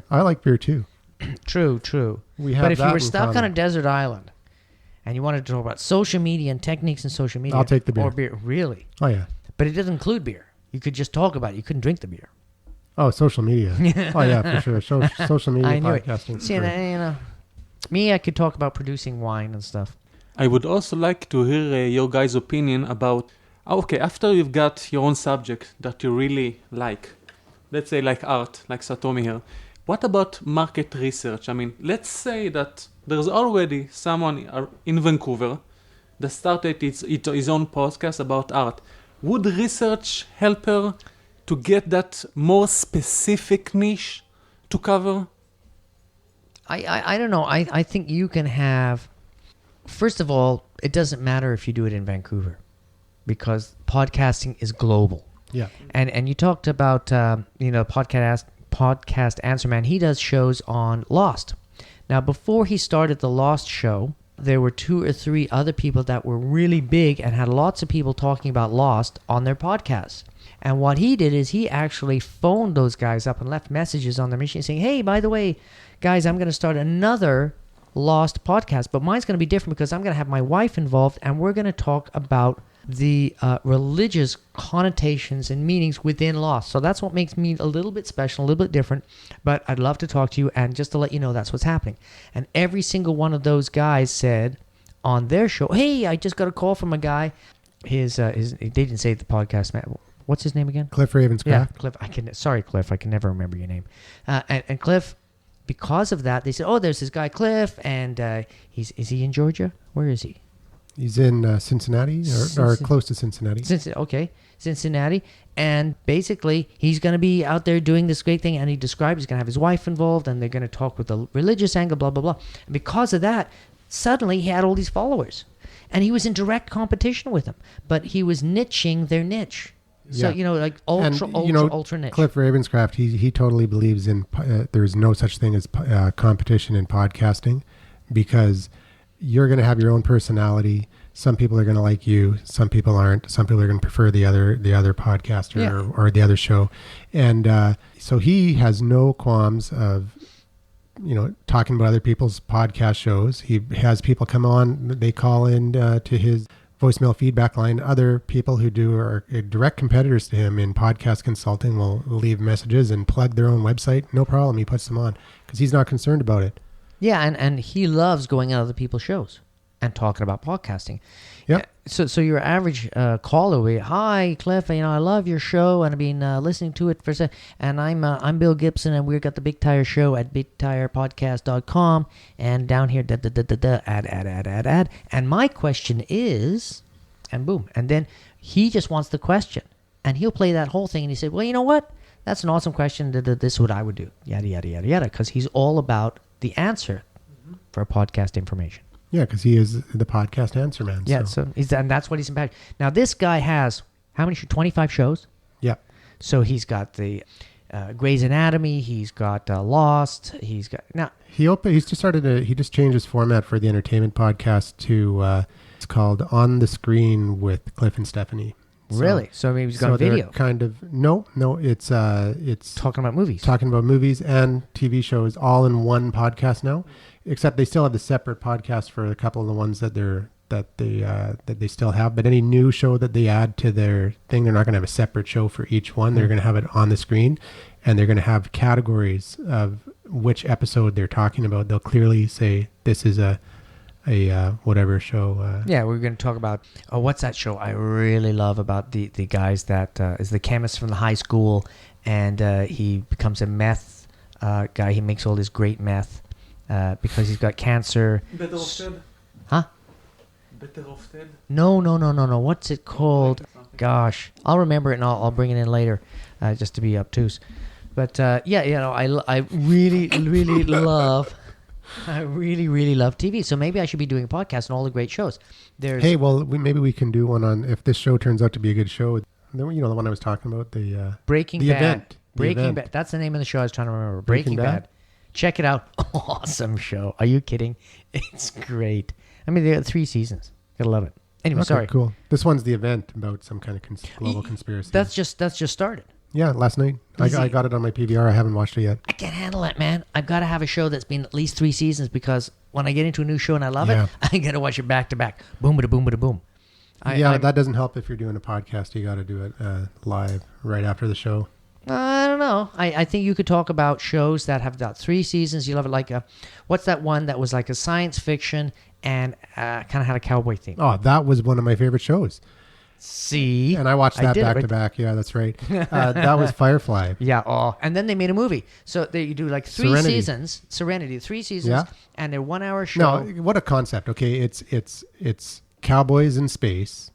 I like beer, too. True. We have but if that you were in stuck common. on a desert island, and you wanted to talk about social media and techniques in social media, I'll take the beer. Or beer, really. Oh yeah. But it doesn't include beer. You could just talk about it. You couldn't drink the beer. Oh, social media. Oh yeah, for sure. Social media I knew it. podcasting. See, for- me, I could talk about producing wine and stuff. I would also like to hear your guys' opinion about, okay, after you've got your own subject that you really like, let's say like art, like Satomi here, what about market research? I mean, let's say that there's already someone in Vancouver that started his own podcast about art. Would research help her to get that more specific niche to cover? I don't know. I think you can have... First of all, it doesn't matter if you do it in Vancouver because podcasting is global. Yeah. And you talked about, podcast Answer Man. He does shows on Lost. Now, before he started the Lost show, there were 2 or 3 other people that were really big and had lots of people talking about Lost on their podcasts. And what he did is he actually phoned those guys up and left messages on their machine saying, hey, by the way, guys, I'm going to start another Lost podcast, but mine's going to be different because I'm going to have my wife involved and we're going to talk about the religious connotations and meanings within Lost. So that's what makes me a little bit special, a little bit different, but I'd love to talk to you, and just to let you know that's what's happening. And every single one of those guys said on their show, hey, I just got a call from a guy. They didn't say the podcast, man. What's his name again? Cliff Ravenscraft. Yeah, Cliff. Sorry, Cliff. I can never remember your name. And Cliff, because of that, they said, oh, there's this guy Cliff, and is he in Georgia? Where is he? He's in Cincinnati or close to Cincinnati. Cincinnati. And basically, he's going to be out there doing this great thing, and he described he's going to have his wife involved, and they're going to talk with the religious angle, blah, blah, blah. And because of that, suddenly he had all these followers, and he was in direct competition with them, but he was niching their niche. So, like ultra niche. Cliff Ravenscraft, he totally believes in there's no such thing as competition in podcasting, because you're going to have your own personality. Some people are going to like you. Some people aren't. Some people are going to prefer the other podcaster or the other show. And so he has no qualms of, talking about other people's podcast shows. He has people come on. They call in to his voicemail feedback line. Other people who are direct competitors to him in podcast consulting will leave messages and plug their own website. No problem. He puts them on because he's not concerned about it. Yeah, and he loves going on other people's shows and talking about podcasting. Yep. So your average caller will be, hi, Cliff, I love your show, and I've been listening to it for a second, and I'm Bill Gibson, and we've got the Big Tire Show at BigTirePodcast.com, and down here, ad. And my question is, and boom. And then he just wants the question, and he'll play that whole thing, and he said, well, you know what? That's an awesome question. This is what I would do. Yada, yada, yada, yada, because he's all about the answer for podcast information. Yeah, because he is the podcast answer man. Yeah, so and that's what he's impacted. Now, this guy has, how many? 25 shows? Yeah. So he's got the Grey's Anatomy. He's got Lost. He's got... Now, he just changed his format for the entertainment podcast to, it's called On the Screen with Cliff and Stephanie. Really? So maybe he's got video. Kind of, no, it's talking about movies. Talking about movies and TV shows all in one podcast now. Except they still have the separate podcast for a couple of the ones that they still have. But any new show that they add to their thing, they're not going to have a separate show for each one. They're going to have it on the screen, and they're going to have categories of which episode they're talking about. They'll clearly say this is a whatever show. Yeah, we're going to talk about what's that show I really love about the guys that is the chemist from the high school, and he becomes a meth guy. He makes all this great meth. Because he's got cancer. Better Off Ted? Huh? Better Off Ted? No. What's it called? Gosh, I'll remember it and I'll bring it in later, just to be obtuse. But I really, really love. I really, really love TV. So maybe I should be doing a podcast on all the great shows. Maybe we can do one on, if this show turns out to be a good show. The one I was talking about, the Breaking the Bad. event. Breaking Bad. That's the name of the show I was trying to remember. Breaking Bad. Check it out. Awesome show. Are you kidding? It's great. I mean, they got 3 seasons. Gotta love it. Anyway, okay, sorry. Cool. This one's the event about some kind of global conspiracy. That's just started. Yeah, last night. I got it on my PVR. I haven't watched it yet. I can't handle it, man. I've got to have a show that's been at least 3 seasons because when I get into a new show and I love Yeah. it, I got to watch it back to back. Boom, bada, boom, bada, boom. That doesn't help if you're doing a podcast. You got to do it live right after the show. I don't know. I think you could talk about shows that have got 3 seasons. You love it like what's that one that was like a science fiction and kind of had a cowboy theme? Oh, that was one of my favorite shows. See? And I watched that did it back right to back. Yeah, that's right. That was Firefly. Yeah. Oh, and then they made a movie. So you do like 3 Serenity. seasons. Serenity, 3 seasons, Yeah. and they're 1 hour show. No, what a concept. Okay, it's cowboys in space.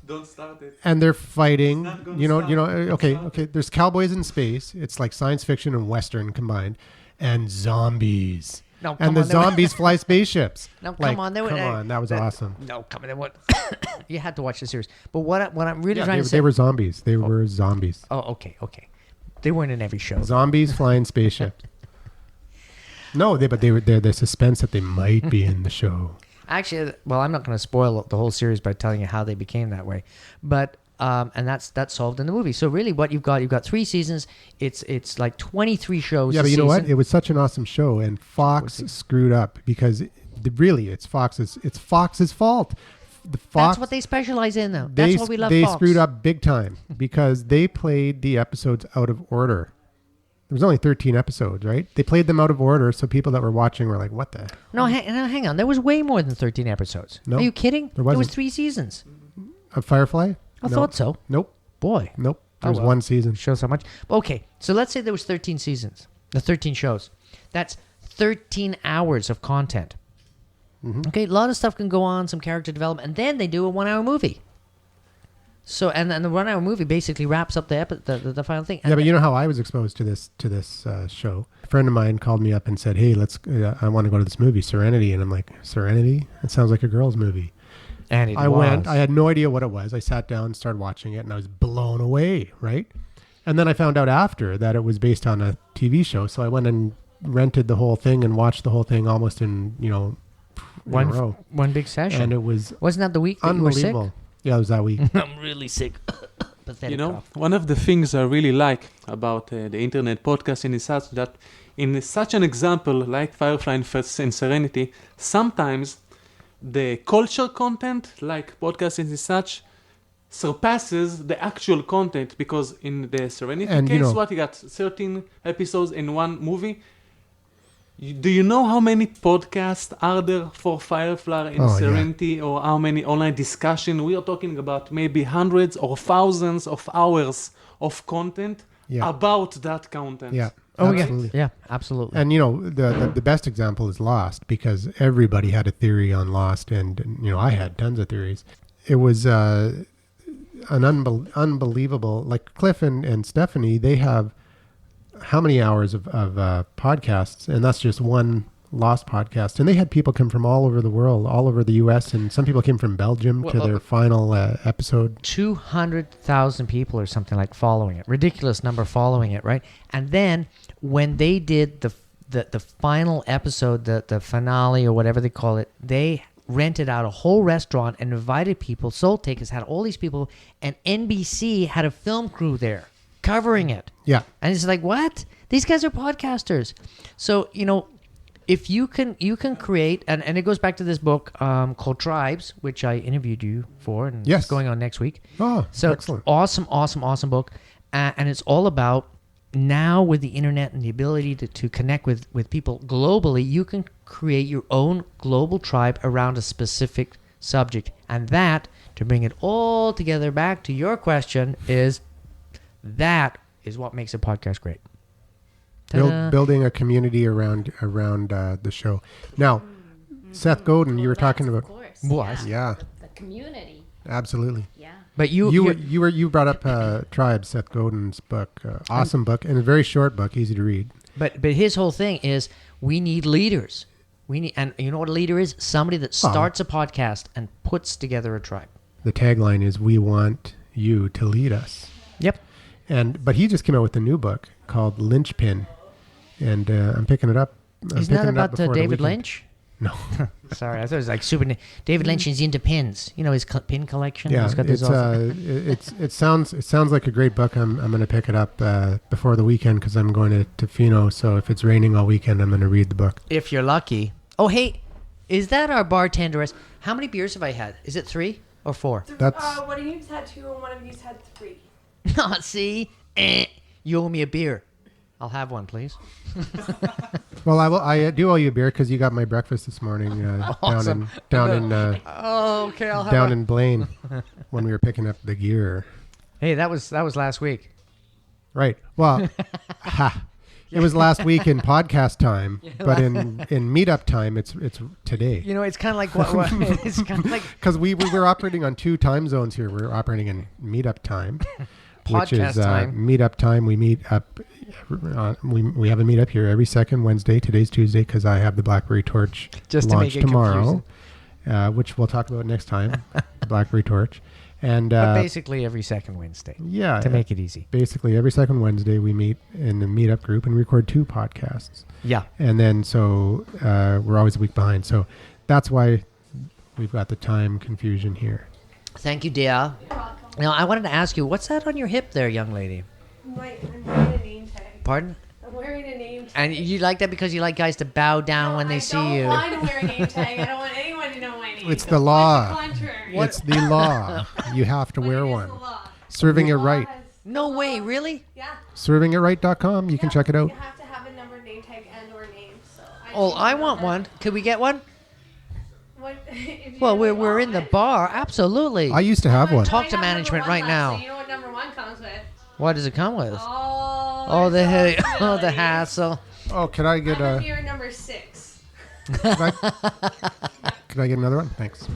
Don't start it. And they're fighting, It's not gonna okay, stop. there's cowboys in space. It's like science fiction and Western combined. And zombies. No, And the come on, zombies fly spaceships. No, Like, come on. come on, that was awesome. No, come on. What? You had to watch the series. But what I'm really Yeah, trying they, to say. they were zombies. They were zombies. Oh, okay. They weren't in every show. Zombies flying spaceships. No, they're the suspense that they might be in the show. Actually, well, I'm not going to spoil the whole series by telling you how they became that way, but and that's solved in the movie. So really, what you've got 3 seasons. It's like 23 shows. Yeah, a but you know what? season. It was such an awesome show, and Fox screwed up because it's Fox's fault. The Fox, That's what they specialize in, though. That's what we love. They Fox. screwed up big time because they played the episodes out of order. There was only 13 episodes, right? They played them out of order, so people that were watching were like, "What the?" No, hang on. There was way more than 13 episodes. No, Are you kidding? there was wasn't. 3 seasons. Firefly? I thought so. Nope. Boy, Nope. Oh, There was well. one season. shows how much. Okay, so let's say there was 13 seasons. The 13 shows. That's 13 hours of content. Mm-hmm. Okay, a lot of stuff can go on, some character development, and then they do a 1 hour movie. So, and the 1 hour movie basically wraps up the final thing. Yeah, but you know how I was exposed to this show? A friend of mine called me up and said, "Hey, I want to go to this movie, Serenity." And I'm like, "Serenity? It sounds like a girl's movie." And I went. I had no idea what it was. I sat down, started watching it, and I was blown away, right? And then I found out after that it was based on a TV show. So I went and rented the whole thing and watched the whole thing almost in a row. one big session. And it was Wasn't that the week that you were sick? unbelievable. Yeah, it was that week. I'm really sick. Pathetic You know, cough. one of the things I really like about the internet podcasting is such that in such an example like Firefly and Serenity, sometimes the culture content like podcasting is such surpasses the actual content, because in the Serenity And, case, what you got 13 episodes in one movie. Do you know how many podcasts are there for Firefly and Oh, yeah. Serenity, or how many online discussion? We are talking about maybe hundreds or thousands of hours of content Yeah. about that content. Yeah. Oh, absolutely. yeah, absolutely. And the best example is Lost, because everybody had a theory on Lost, and I had tons of theories. It was an unbelievable. Like Cliff and Stephanie, they have how many hours of podcasts, and that's just one Lost podcast. And they had people come from all over the world, all over the U.S., and some people came from Belgium to their final episode. 200,000 people or something like following it. Ridiculous number following it, right? And then when they did the final episode, the finale or whatever they call it, they rented out a whole restaurant and invited people. Soul Takers had all these people, and NBC had a film crew there covering it. Yeah. And it's like, what? These guys are podcasters. So, if you can create, and it goes back to this book called Tribes, which I interviewed you for, and Yes. it's going on next week. Oh, So excellent. awesome book. And it's all about, now with the internet and the ability to connect with people globally, you can create your own global tribe around a specific subject. And that, to bring it all together back to your question, is what makes a podcast great. Ta-da. Building a community around the show. Now, Seth Godin, you were talking Of about. course. Was. Yeah, The community. absolutely. Yeah. But You brought up Tribe, Seth Godin's book, awesome book, and a very short book, easy to read. But his whole thing is, we need leaders. And you know what a leader is? Somebody that starts a podcast and puts together a tribe. The tagline is, "We want you to lead us." Yep. But he just came out with a new book called Lynchpin, and I'm picking it up. Isn't that about David Lynch? No. Sorry, I thought it was like David Lynch is into pins. You know his pin collection. Yeah, He's got those it sounds like a great book. I'm going to pick it up before the weekend because I'm going to Tofino. So if it's raining all weekend, I'm going to read the book. If you're lucky. Oh, hey, is that our bartender? How many beers have I had? Is it 3 or 4? That's One of you's had 2 and one of you's had 3. See, you owe me a beer. I'll have one, please. well, I do owe you a beer because you got my breakfast this morning Awesome. down in Okay, I'll have down in Blaine when we were picking up the gear. Hey, that was last week. Right. Well, it was last week in podcast time, but in meetup time, it's today. You know, it's kind of like what it's kind of like Because we were operating on 2 time zones here. We're operating in meetup time, which Podcast is time. meetup time. We meet up. We have a meetup here every second Wednesday. Today's Tuesday because I have the BlackBerry Torch Just to launch make it tomorrow, which we'll talk about next time. The BlackBerry Torch, and but basically every second Wednesday. yeah, To make it easy. basically every second Wednesday we meet in the meetup group and record 2 podcasts. Yeah. And then so we're always a week behind. So that's why we've got the time confusion here. Thank you, dear. Now, I wanted to ask you, what's that on your hip there, young lady? I'm wearing a name tag. Pardon? I'm wearing a name tag. And you like that because you like guys to bow down when they see you. I don't want to wear a name tag. I don't want anyone to know my name. It's the law. Quite the contrary. It's the law. You have to But wear it is one. the law. Serving it The law right. has- No way, really? Yeah. ServingItright.com. You can check it out. You have to have a number, name tag, and or name. So Oh, choose I the want number. one. Could we get one? What, if you Well, really we're want in the one. bar. Absolutely. I used to have one. Talk I to have management number right 1 now. left, so you know what number 1 comes with? What does it come with? Oh, The the responsibility. hassle. Oh, could I get I'm a? here number 6. Could I get another one? Thanks.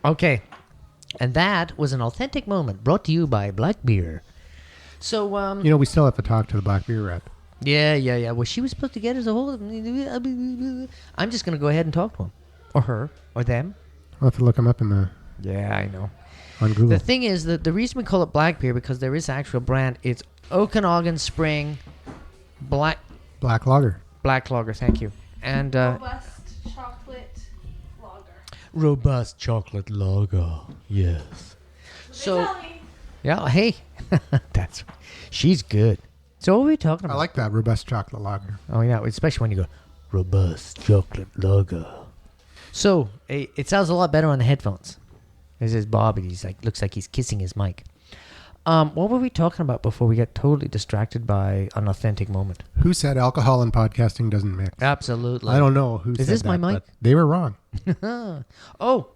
Okay. And that was an authentic moment brought to you by Black Beer. So, You know, we still have to talk to the Black Beer rep. yeah. Well, she was supposed to get us a hold of I'm just going to go ahead and talk to him. Or her. Or them. I'll have to look them up Yeah, I know. on Google. The thing is that the reason we call it Black Beer because there is an actual brand. It's Okanagan Spring Black Lager. Lager. Thank you. And Robust chocolate lager. robust chocolate lager. Yes. So Tell me. yeah. Hey, that's she's good. So what are we talking about? I like that robust chocolate lager. Oh yeah, especially when you go robust chocolate lager. So it sounds a lot better on the headphones. This is Bob, and he's like looks like he's kissing his mic. What were we talking about before we got totally distracted by an authentic moment? Who said alcohol and podcasting doesn't mix? Absolutely. I don't know who said this that. my mic? but they were wrong. Oh,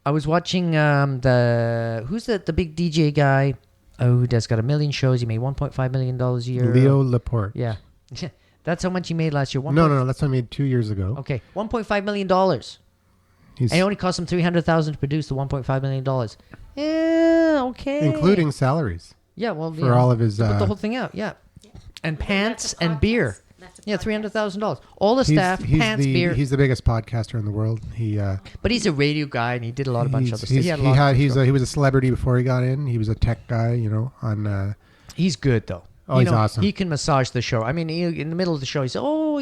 I was watching who's the big DJ guy who does got 1 million shows. He made $1.5 million a year. Leo Laporte. Yeah. That's how much he made last year. No. That's what I made 2 years ago. Okay, $1.5 million. He's And it only cost him $300,000 to produce the $1.5 million. Yeah, okay. including salaries yeah, well, for all of his. to put the whole thing out. Yeah, and pants and beer. Yeah, $300,000. All the staff, pants, beer. He's the biggest podcaster in the world. But he's a radio guy, and he did a lot of bunch of other stuff. He was a celebrity before he got in. He was a tech guy, He's good though. Oh, he's awesome. He can massage the show. I mean, in the middle of the show, he says, "Oh,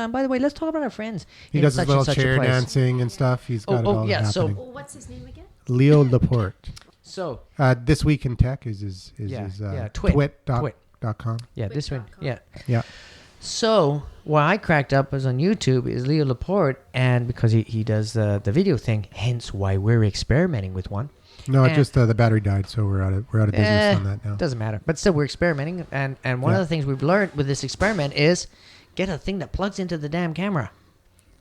by the way, let's talk about our friends." He in does such his and little such a chair place." dancing and stuff. He's got it all yeah, so- happening. Well, what's his name again? Leo Laporte. So This Week in Tech is his twit.com. yeah, this one, yeah. Yeah. So what I cracked up was on YouTube is Leo Laporte, and because he does the video thing, hence why we're experimenting with one. No, And- just the battery died, so we're out of business on that now. Doesn't matter, but still we're experimenting, and one of Yeah. the things we've learned with this experiment is get a thing that plugs into the damn camera.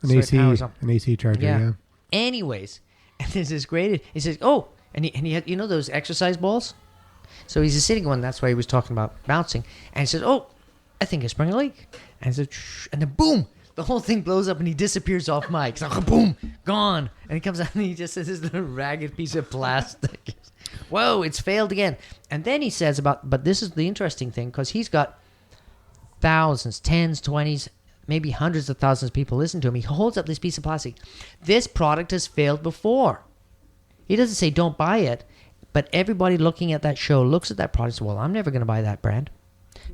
An So it AC, powers up. an AC charger. Yeah. Anyways, and this is great. He says, "Oh," and he had those exercise balls. So he's a sitting one. That's why he was talking about bouncing. And he says, "Oh, I think I sprung a leak." And he said, "Shh," and then boom, the whole thing blows up and he disappears off mic. It's like, boom, gone. And he comes out and he just says this little ragged piece of plastic. Whoa, it's failed again. And then he says but this is the interesting thing because he's got thousands, tens, 20s, maybe hundreds of thousands of people listen to him. He holds up this piece of plastic. This product has failed before. He doesn't say don't buy it, but everybody looking at that show looks at that product and says, well, I'm never going to buy that brand.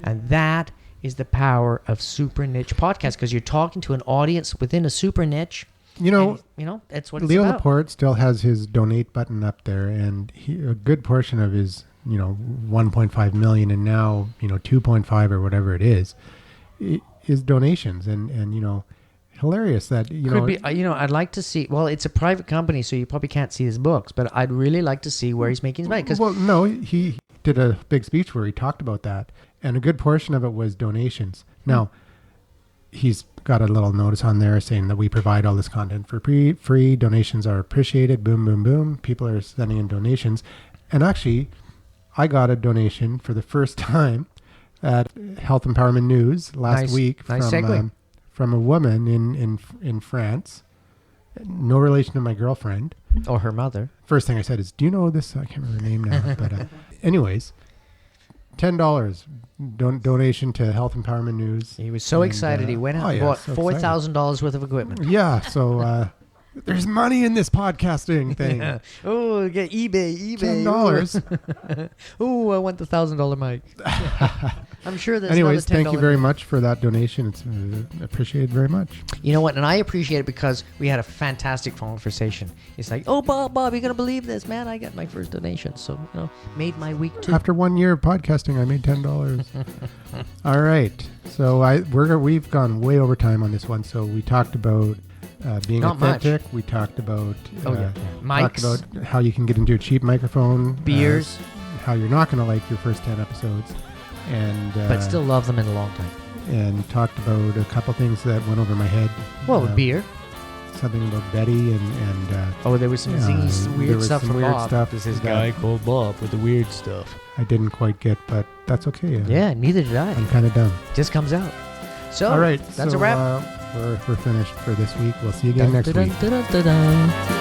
And that is the power of super niche podcasts because you're talking to an audience within a super niche You know, And, you know, that's what it's Leo about. Laporte still has his donate button up there, and a good portion of his, 1.5 million, and now 2.5 or whatever it is donations, and hilarious that Could be, I'd like to see. Well, it's a private company, so you probably can't see his books, but I'd really like to see where he's making his money. Well, no, he did a big speech where he talked about that, and a good portion of it was donations. Now, he's got a little notice on there saying that we provide all this content for free. Donations are appreciated. Boom, boom, boom. People are sending in donations. And actually, I got a donation for the first time at Health Empowerment News last week from a woman in France. No relation to my girlfriend. Or her mother. First thing I said is, do you know this? I can't remember her name now. But anyways, $10 donation to Health Empowerment News. He was so excited. He went out and bought $4,000 worth of equipment. Yeah, so there's money in this podcasting thing. Oh, get eBay. $10. Oh, I want the $1,000 mic. I'm sure there's Anyways, another $10. thank you very much for that donation. It's appreciated very much. You know what? And I appreciate it because we had a fantastic conversation. It's like, oh, Bob, you're going to believe this, man. I got my first donation. So, made my week too. After 1 year of podcasting, I made $10. All right. So we've gone way over time on this one. So we talked about being Not authentic. much. We talked about mics, talked about how you can get into a cheap microphone, beers, how you're not going to like your first 10 episodes, and but still love them in a long time. And talked about a couple things that went over my head. Well, beer. Something about Betty and there was some zingy, weird stuff from Bob. This is guy called Bob with the weird stuff. I didn't quite get, but that's okay. Yeah, neither did I. I'm kind of dumb. Just comes out. So, all right, that's a wrap. We're finished for this week. We'll see you again next week. Dun.